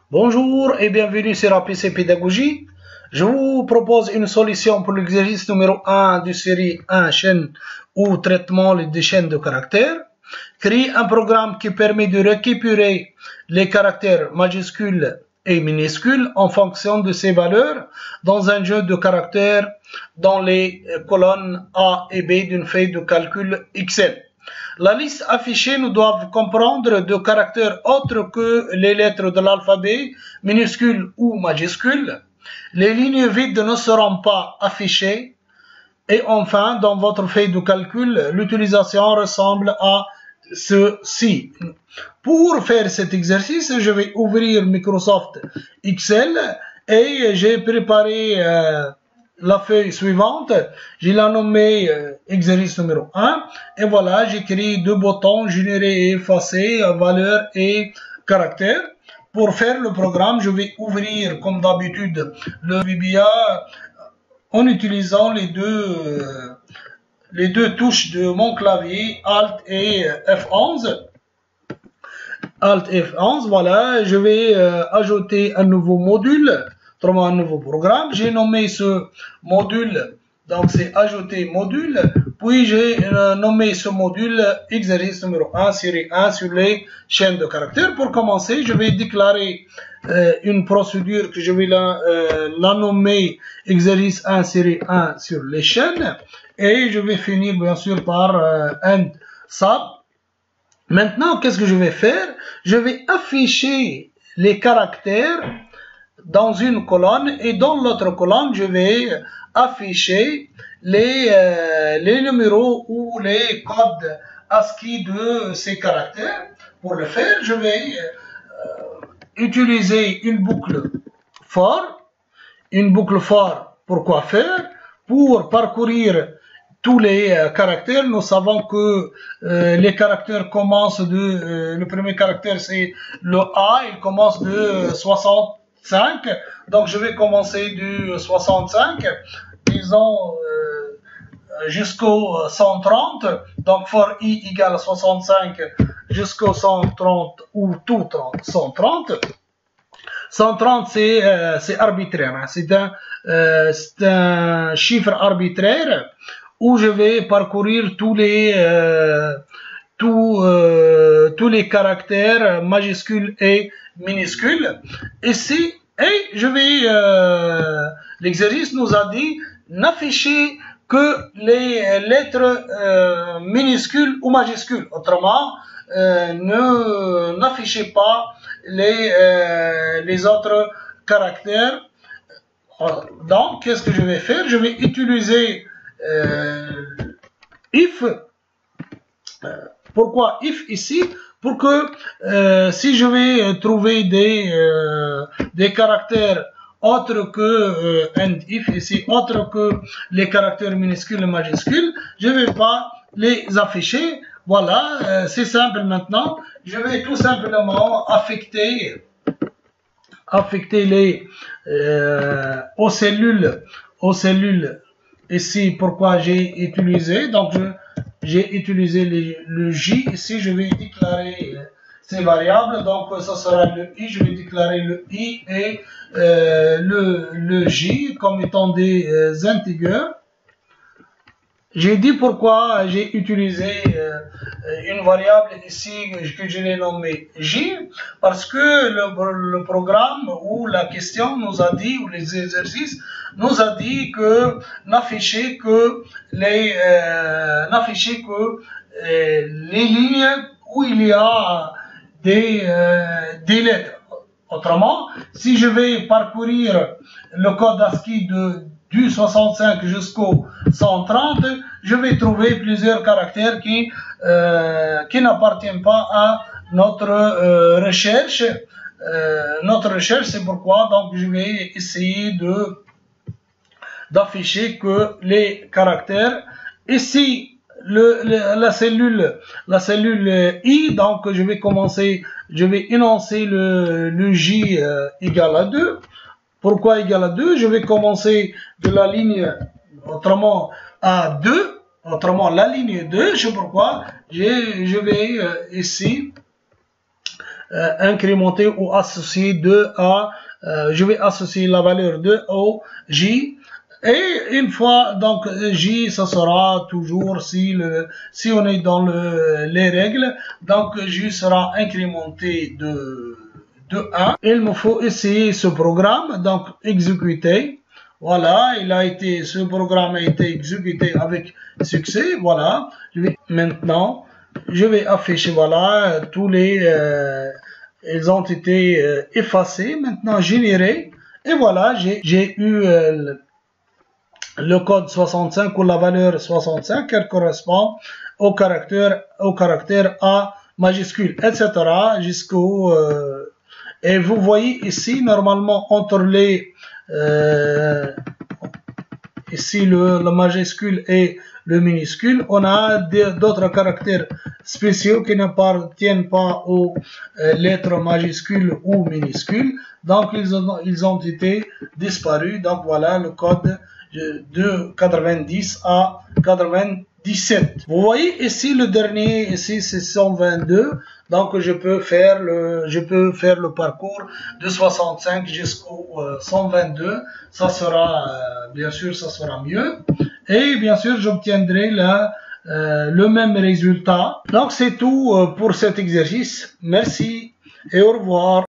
Bonjour et bienvenue sur APC Pédagogie. Je vous propose une solution pour l'exercice numéro 1 de série 1 chaîne ou traitement des chaînes de caractères. Créer un programme qui permet de récupérer les caractères majuscules et minuscules en fonction de ces valeurs dans un jeu de caractères dans les colonnes A et B d'une feuille de calcul Excel. La liste affichée nous doit comprendre de caractères autres que les lettres de l'alphabet, minuscules ou majuscules. Les lignes vides ne seront pas affichées. Et enfin, dans votre feuille de calcul, l'utilisation ressemble à ceci. Pour faire cet exercice, je vais ouvrir Microsoft Excel et j'ai préparé la feuille suivante, je l'ai nommée exercice numéro 1 et voilà, j'ai créé deux boutons générer et effacer, valeur et caractère. Pour faire le programme, je vais ouvrir comme d'habitude le VBA en utilisant les deux touches de mon clavier Alt et F11. Alt F11, voilà, je vais ajouter un nouveau module, autrement un nouveau programme. J'ai nommé ce module, donc c'est ajouter module, puis j'ai nommé ce module exercice numéro 1, série 1 sur les chaînes de caractères. Pour commencer, je vais déclarer une procédure que je vais la nommer exercice 1, série 1 sur les chaînes, et je vais finir bien sûr par end sub. Maintenant, qu'est-ce que je vais faire? Je vais afficher les caractères dans une colonne et dans l'autre colonne, je vais afficher les numéros ou les codes ASCII de ces caractères. Pour le faire, je vais utiliser une boucle for. Une boucle for, pourquoi faire? Pour parcourir tous les caractères. Nous savons que les caractères commencent le premier caractère c'est le A, il commence de 65, donc je vais commencer du 65, disons jusqu'au 130, donc for I égale 65 jusqu'au 130 ou tout 130. 130 c'est arbitraire, hein. C'est un chiffre arbitraire où je vais parcourir tous les caractères majuscules et minuscules. Ici, et je vais, l'exercice nous a dit n'afficher que les lettres minuscules ou majuscules. Autrement, n'affichez pas les autres caractères. Donc, qu'est-ce que je vais faire? Je vais utiliser if. Pourquoi if ici? Pour que si je vais trouver des caractères autres que and if ici, autres que les caractères minuscules et majuscules, je ne vais pas les afficher. Voilà, c'est simple maintenant. Je vais tout simplement affecter les aux cellules ici. Pourquoi j'ai utilisé, donc j'ai utilisé le J ici. Je vais déclarer ces variables, donc ça sera le I. Je vais déclarer le I et le J comme étant des integers. J'ai dit pourquoi j'ai utilisé une variable ici que je l'ai nommée J, parce que le programme ou la question nous a dit, ou les exercices nous a dit que n'afficher que les lignes où il y a des lettres. Autrement, si je vais parcourir le code ASCII du 65 jusqu'au 130, je vais trouver plusieurs caractères qui n'appartiennent pas à notre recherche. Notre recherche, c'est pourquoi donc je vais essayer d'afficher que les caractères. Ici, la cellule I, donc je vais énoncer le J égale à 2. Pourquoi égal à 2? Je vais commencer de la ligne, autrement à 2, autrement la ligne 2, je sais pourquoi, je vais ici incrémenter ou associer 2 à, je vais associer la valeur 2 au J. Et une fois, donc, J, ça sera toujours, si on est dans les règles, donc J sera incrémenté de 1. Il me faut essayer ce programme, donc exécuter. Voilà, ce programme a été exécuté avec succès. Voilà, maintenant, je vais afficher, voilà, tous ils ont été effacés, maintenant générés. Et voilà, j'ai eu le code 65 ou la valeur 65 qui correspond au caractère A majuscule, etc. jusqu'au et vous voyez ici normalement entre les ici le majuscule et le minuscule, on a d'autres caractères spéciaux qui n'appartiennent pas aux lettres majuscules ou minuscules, donc ils ont été disparus. Donc voilà le code de 90 à 97. Vous voyez ici le dernier, ici c'est 122, donc je peux faire le parcours de 65 jusqu'au 122, ça sera bien sûr ça sera mieux, et bien sûr j'obtiendrai le même résultat. Donc c'est tout pour cet exercice. Merci et au revoir.